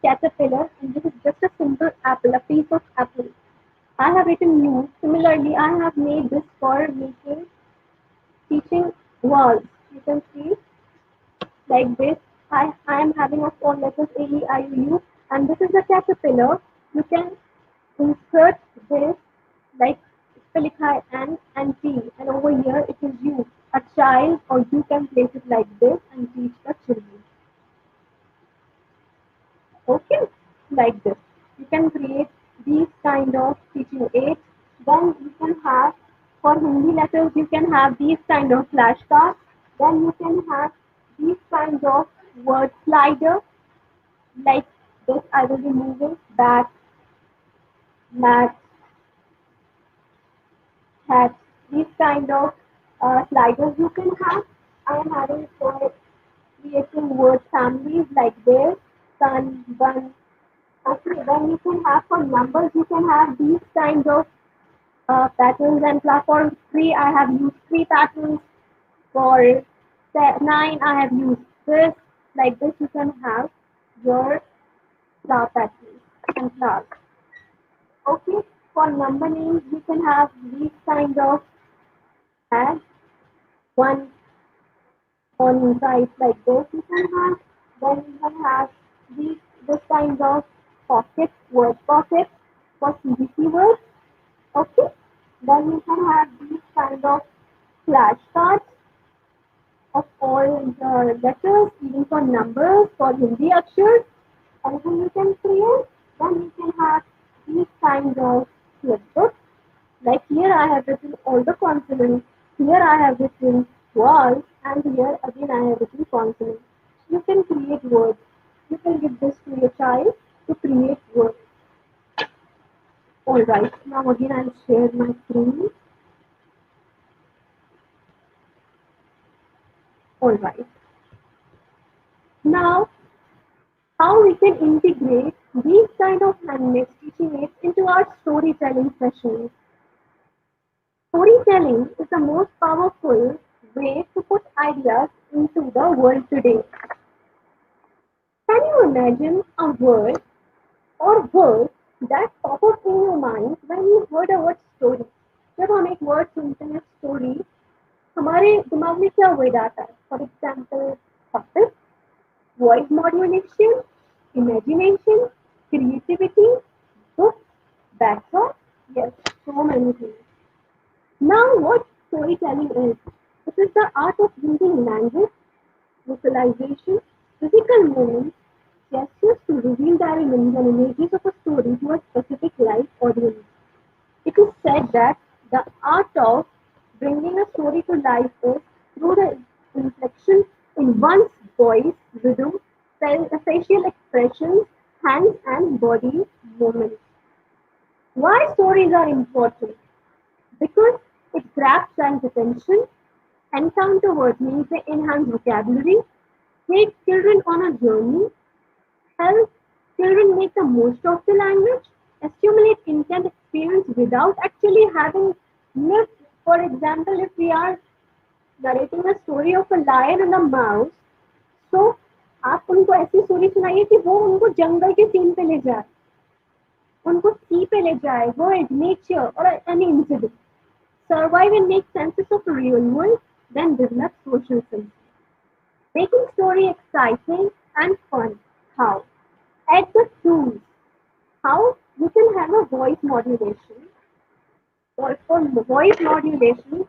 caterpillar, and this is just a simple apple, a piece of apple. I have written new. Similarly, I have made this for making teaching walls. You can see like this. I am having of all letters A, E, I, O, U, and this is a caterpillar. You can insert this like Spellikai and T, and over here it is you, a child, or you can place it like this and teach the children. Okay, like this. You can create these kind of teaching aids. Then you can have for Hindi letters you can have these kind of flashcards. Then you can have these kind of word slider like this. I will be moving back, mat, hat. These kind of sliders you can have. I am having for creating word families like this, sun, bun. Okay, then you can have for numbers, you can have these kinds of patterns and for three, I have used three patterns. For nine, I have used this. Like this, you can have your flower patterns and flowers. Okay, for number names, you can have these kinds of ads. One on sites like this, you can have. Then you can have these this kind of pockets, word pockets for CBC words. Okay. Then you can have these kind of flashcards of all the letters, even for numbers, for Hindi akshars. Anything you can create. Then you can have these kinds of flipbooks. Like here I have written all the consonants. Here I have written vowels, and here again I have written consonants. You can create words. You can give this to your child to create words. Alright, now again I'll share my screen. Alright. Now, how we can integrate these kind of handmade teaching aids into our storytelling sessions. Storytelling is the most powerful way to put ideas into the world today. Can you imagine a word or words that pop up in your mind when you heard a word story? जब हम एक word सुनते हैं story हमारे दिमाग में क्या word आता है for example puppet, voice modulation, imagination, creativity, books, backdrop, yes, so many things. Now, what storytelling is? It is the art of using language, vocalization, physical movements, gestures to reveal the elements and images of a story to a specific live audience. It is said that the art of bringing a story to life is through the inflection in one's voice, rhythm, facial expressions, hands and body movements. Why stories are important? Because it grabs child's attention, encounter word means they enhance vocabulary, take children on a journey, help children make the most of the language, assimilate intent experience without actually having lived. For example, if we are narrating a story of a lion and a mouse, so आप उनको ऐसी story सुनाइए कि वो उनको जंगल के scene पे ले जाए उनको सी पे ले जाए वो नेचर और any incident survive and make senses of the real world, then develop social sense. Making story exciting and fun. How? Add the tools. How? You can have a voice modulation. For voice modulation,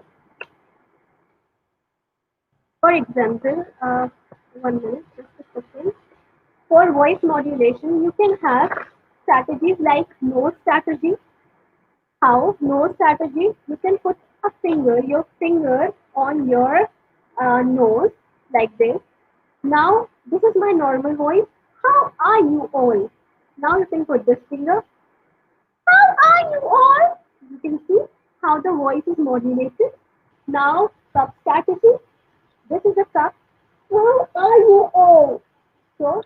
for example, one minute, just a second. For voice modulation, you can have strategies like nose strategy. How? Nose strategy, you can put your finger on your nose like this. Now, this is my normal voice. How are you all? Now you can put this finger. How are you all? You can see how the voice is modulated. Now, cup strategy. This is a cup. How are you all? So,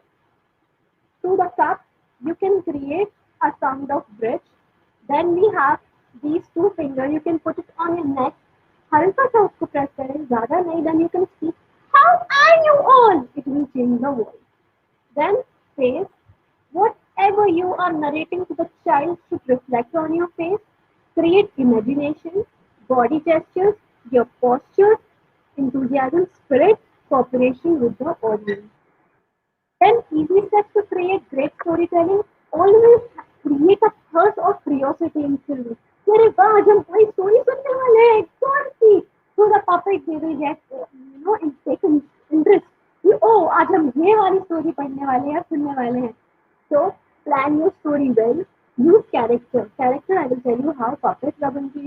through the cup, you can create a sound of bridge. Then we have these two fingers. You can put it on your neck. हल्का सा उसको press करें, ज़्यादा नहीं. Then you can speak. How are you all? It will change the voice. Then face. Whatever you are narrating to the child should reflect on your face. Create imagination, body gestures, your postures, enthusiasm, spirit, cooperation with the audience. Then easy steps to create great storytelling. Always create a thirst of curiosity in children. अरे वाह आज हम कोई story सुनने वाले हैं कौन सी through the puppet they will get in taken interest कि ओ आज हम ये वाली स्टोरी पढ़ने वाले हैं सुनने वाले हैं so plan your story well use character I will tell you how puppets are going to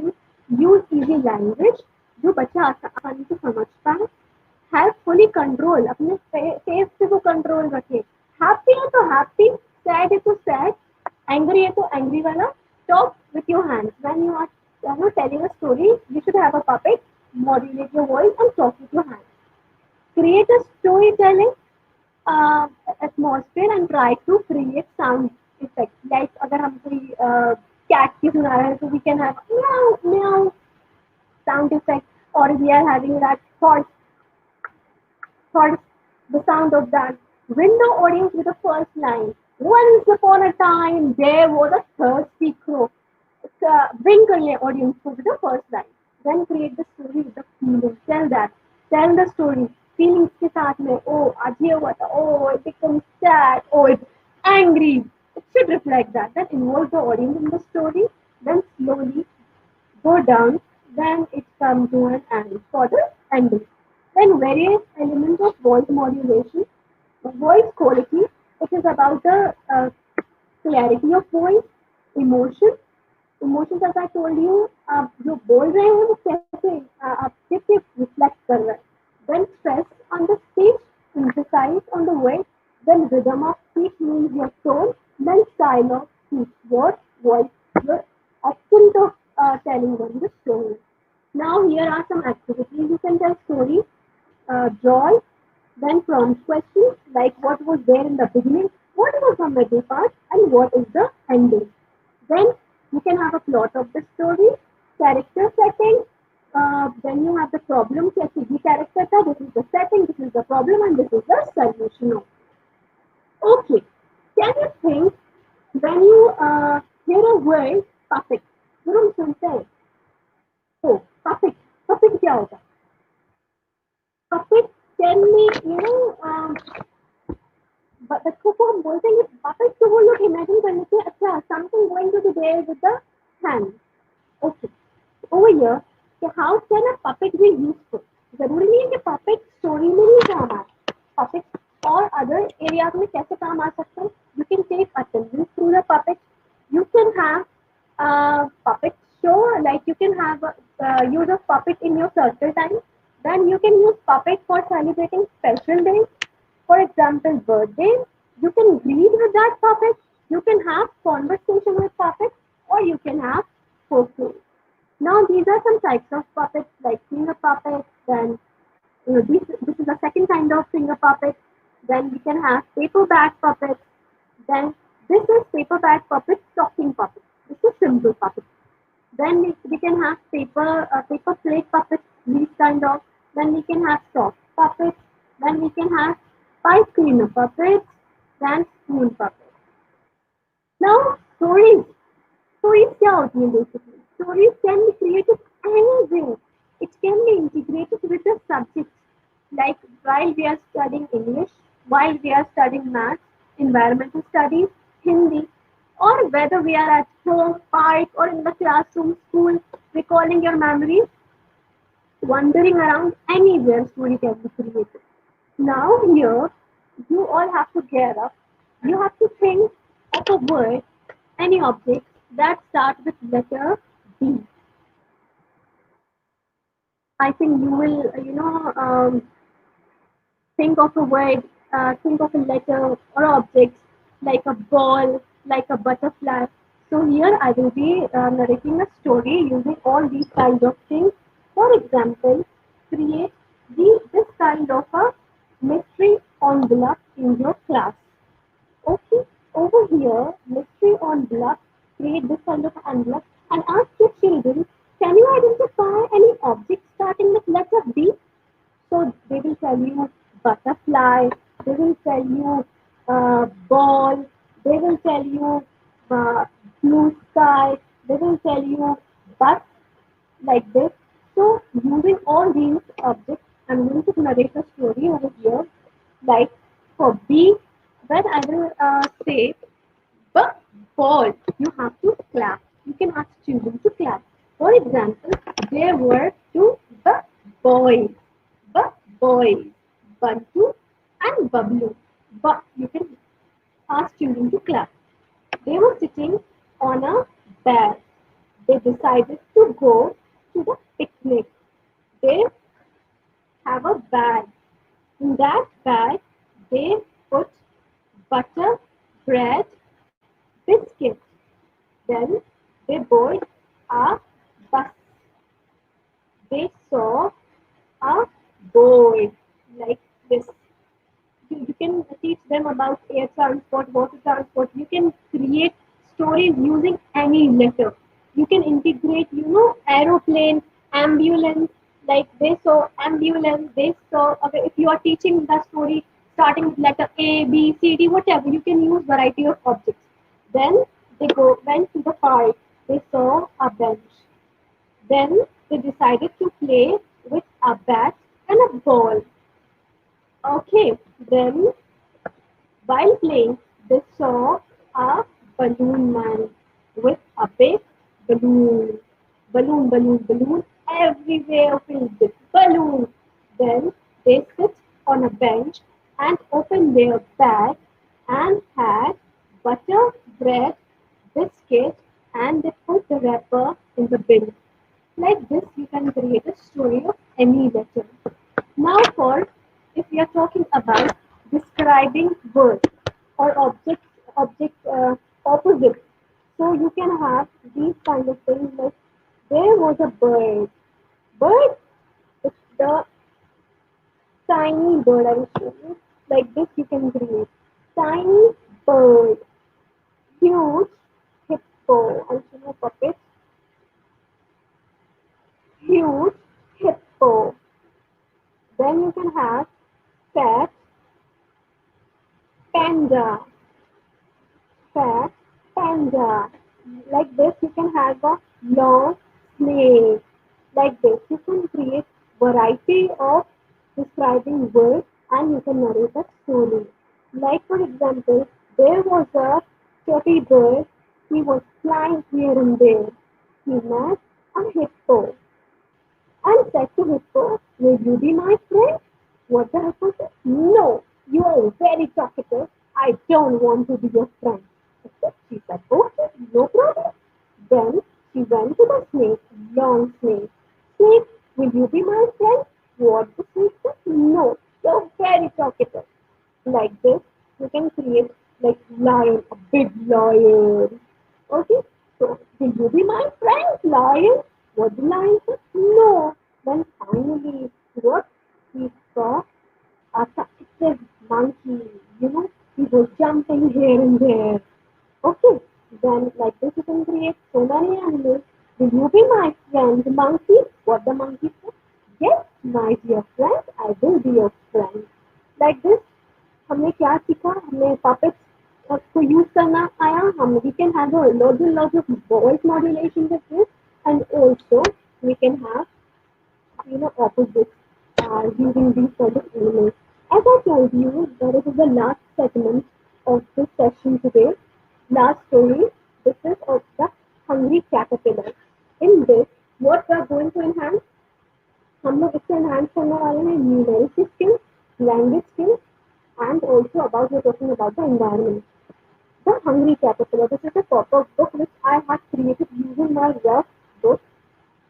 use easy language जो बच्चा आसानी से समझता है हैव फुली कंट्रोल अपने फेस पे वो कंट्रोल रखे हैप्पी है तो हैप्पी सैड है तो सैड एंग्री है तो एंग्री वाला talk with your hands when you are telling a story you should have a puppet modulate your voice and talk with your hands create a storytelling atmosphere and try to create sound effects like अगर हम कोई cat की सुना रहे हैं तो we can have meow meow sound effect or we are having that thought the sound of that. Win the audience with the first line. Once upon a time, there was a thirsty crow. Win the audience with the first line. Then create the story with the feeling. Tell that. Tell the story. Feelings के साथ में oh आज ये हुआ था oh it becomes sad oh it's angry it should reflect that then involve the audience in the story then slowly go down, then it comes to an end for the ending. Then various elements of voice modulation. The voice quality, it is about the clarity of voice, emotion. Emotions as I told you, आप जो बोल रहे हैं वो कैसे आपके पे reflect कर रहा है. Then stress on the speech, emphasize on the way, then rhythm of speech means your tone, then style of speech, your voice, your accent of telling them the story. Now here are some activities you can tell stories. Draw, then prompt questions like what was there in the beginning, what was the middle part, and what is the ending. Then you can have a plot of the story, character setting. Then you have the problem. कैसे ये character था, this is the setting, this is the problem, and this is the solution of it. Okay. Can you think when you hear a word puppet? फिर हम सुनते हैं तो puppet puppet क्या होगा? Puppet can be बच्चों को हम बोलते हैं puppet तो वो लोग imagine कर लेते हैं अच्छा something going to be there with the hand. Okay. Over here, how can a puppet be useful? जरूरी नहीं है कि puppet story में ही काम आए. Puppet और other areas में कैसे काम आ सकते हैं? You can take attendance through the puppet. You can have puppet show like you can have use of puppet in your circle time. Then you can use puppet for celebrating special days. For example, birthdays. You can greet with that puppet. You can have conversation with puppet, or you can have folk. Now these are some types of puppets like finger puppets. Then this is the second kind of finger puppet. Then we can have paper bag puppets. Then this is paper bag puppet, talking puppet. This is simple puppet. Then we can have paper plate puppets. These kind of. Then we can have soft puppets. Then we can have pipe cleaner puppets. Then spoon puppets. Now stories. Stories क्या होती हैं basically? Stories can be created anywhere. It can be integrated with the subject. Like while we are studying English, while we are studying maths, environmental studies, Hindi, or whether we are at home, park, or in the classroom, school, recalling your memories, wandering around anywhere, story can be created. Now here, you all have to gear up. You have to think of a word, any object that starts with letter D. I think you will, think of a word, think of a letter or object like a ball, like a butterfly. So here I will be narrating a story using all these kinds of things. For example, create this kind of a mystery envelope in your class. Okay, over here, mystery envelope, create this kind of envelope and ask your children, can you identify any object starting with letter B? So they will tell you butterfly, they will tell you ball, they will tell you uh, blue sky, they will tell you bus, like this. So using all these objects, I'm going to narrate a story over here. Like for B, when I will say but ball, you have to clap. You can ask children to clap. For example, there were two boys, the boys, Bantu and Bablu. But you can ask children to clap. They were sitting on a bed. They decided to go to the picnic. They have a bag. In that bag, they put butter, bread, biscuit. Then they board a bus. They saw a board like this. You can teach them about air transport, water transport. You can create stories using any letter. You can integrate, aeroplane, ambulance. Like they saw ambulance, they saw. Okay, if you are teaching the story starting with letter A, B, C, D, whatever, you can use variety of objects. Then they went to the park. They saw a bench. Then they decided to play with a bat and a ball. Okay, then while playing, they saw a balloon man with a big balloon. Balloon, everywhere filled with balloons. Then they sit on a bench and open their bag and had butter, bread, biscuit, and they put the wrapper in the bin. Like this, you can create a story of any letter. Now, for if we are talking about describing words or opposites, so you can have these kind of things like there was a bird. Bird is the tiny bird. I will show you. Like this, you can create tiny bird, huge hippo. I'll show you a puppet. Huge hippo. Then you can have fat panda, fat panda. Like this, you can have a long snake. Like this, you can create variety of describing words and you can narrate a story. Like for example, there was a chubby bird. He was flying here and there. He met a hippo and said to Hippo, will you be my friend? What the Hippo said, no, you are very talkative. I don't want to be your friend. She said, okay, no problem. Then she went to the snake, long snake. Snake, will you be my friend? What the snake said, no, you're very talkative. Like this, you can create like lion, a big lion. Okay, so will you be my friend, lion? What the lion said? No. Then finally, what he saw a talkative monkey. He was jumping here and there. Okay, then like this you can create so many animals. Will you be my friend, monkey? What the monkey said? Yes, my dear friend, I will be your friend. Like this, हमने क्या सीखा हमें puppets को use करना आया हम we can have a lot of voice modulation with this and also we can have opposites using these sort of elements. As I told you, this is the last segment of this session today. Last story. This is of the hungry caterpillar. In this, what we are going to enhance? हम लोग इससे enhance करने वाले हैं numeric skills, language skills, and also about we're talking about the environment. The Hungry Caterpillar. This is a pop-up book which I have created using my rough book.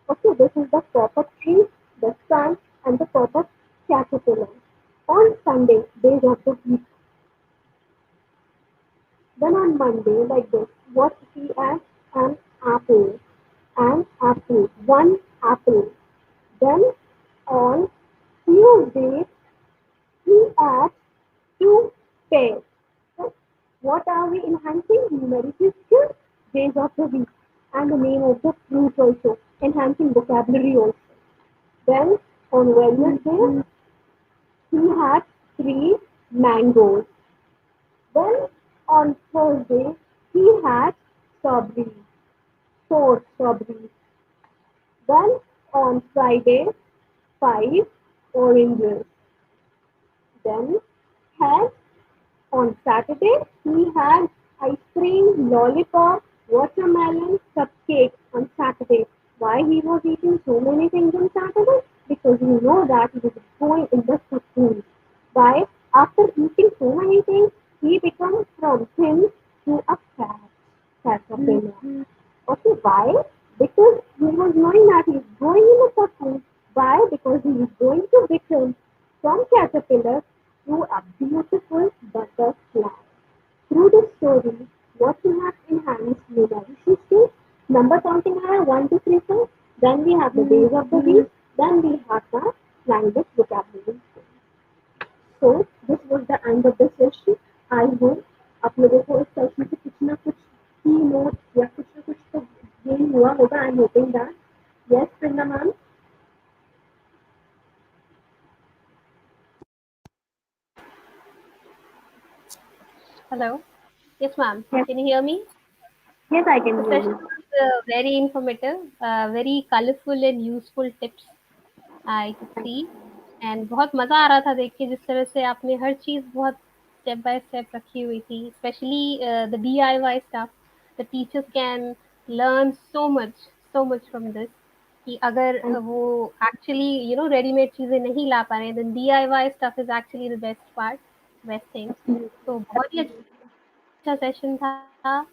Okay, this is the pop-up tree, the sun, and the pop-up caterpillar. On Sunday, days of the week. Then on Monday, like this, what we have? apple. Then on Tuesday, he adds two pairs. So what are we enhancing? Numerical skills, days of the week, and the name of the fruit also, enhancing vocabulary also. Then on Wednesday, he had three mangoes. Then on Thursday, he had strawberries, four strawberries. Then on Friday, five oranges. Then had on Saturday, he had ice cream, lollipop, watermelon, cupcake on Saturday. Why he was eating so many things on Saturday? Because you know that he was going in the school. Why? After eating so many things, he becomes from thin to a fat caterpillar. Okay, why? Because he was knowing that he is growing in a cocoon. Why? Because he is going to become from caterpillar to a beautiful butterfly. Through this story, what we have enhanced numeracy skills, number counting are 1, 2, 3, 4. Then we have the days of the week. Then we have the language vocabulary. So this was the end of the session. I hope आप लोगों को इस session से कुछ ना कुछ की note या कुछ ना कुछ तो गेन हुआ होगा. I am hoping that. Yes Prinda ma'am. Hello. Yes, ma'am. Yes, Can you hear me? yes, I can The hear session you. was very informative, very colorful and useful tips I could see. And बहुत मज़ा आ रहा था देख के जिस तरह से आपने हर चीज़ बहुत स्टेप बाय स्टेप रखी हुई थी, specially the DIY stuff. The teachers can learn so much from this. कि अगर And वो actually रेडीमेड चीज़ें नहीं ला पा रहे हैं, then DIY stuff is actually the best part, best thing. absolutely, तो बहुत ही अच्छा absolutely. सेशन था,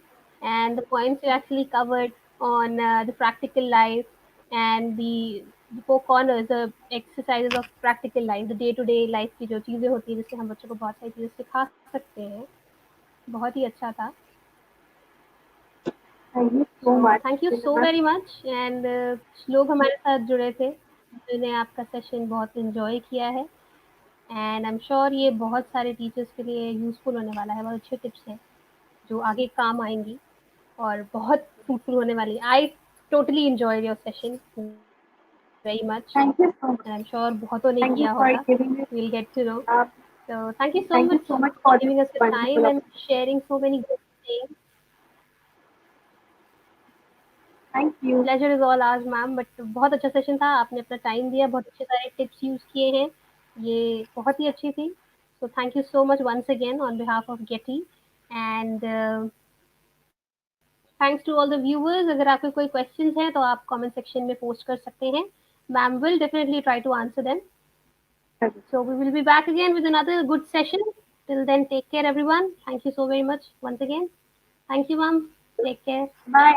and the points you actually covered on the practical life and the four corners, the exercises of practical life, the day-to-day life की जो चीज़ें होती हैं जिससे हम बच्चों को बहुत सारी चीज़ें सिखा सकते हैं, बहुत ही अच्छा था. Thank you so so much, thank you so Prinda ma'am. Very much. And कुछ लोग हमारे साथ जुड़े थे जिन्होंने आपका सेशन बहुत इन्जॉय किया है, एंड आई एम श्योर ये बहुत सारे टीचर्स के लिए यूज़फुल होने वाला है. बहुत अच्छे टिप्स हैं जो आगे काम आएंगी और बहुत फ्रूटफुल होने वाली. I totally enjoyed your session very much, and I am sure Thank you so much. बहुतों ने किया होगा. Thank you we for will get to giving no. me. So thank you so much Thank you for so much giving us for your this time and wonderful opportunity. sharing so many good things. Thank you. Pleasure is all hours ma'am. But बहुत अच्छा session था, आपने अपना time दिया, बहुत अच्छे सारे tips use किए हैं, ये बहुत ही अच्छी थी. So thank you so much once again on behalf of गेटी. And thanks to all the viewers. अगर आपके कोई क्वेश्चंस हैं तो आप कमेंट सेक्शन में पोस्ट कर सकते हैं. Ma'am will definitely try to answer them. So we will be back again with another good session. Till then, take care, everyone. Thank you so very much once again. Thank you, ma'am. Take care. Bye.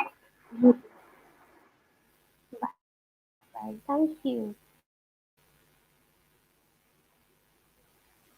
Bye. Thank you.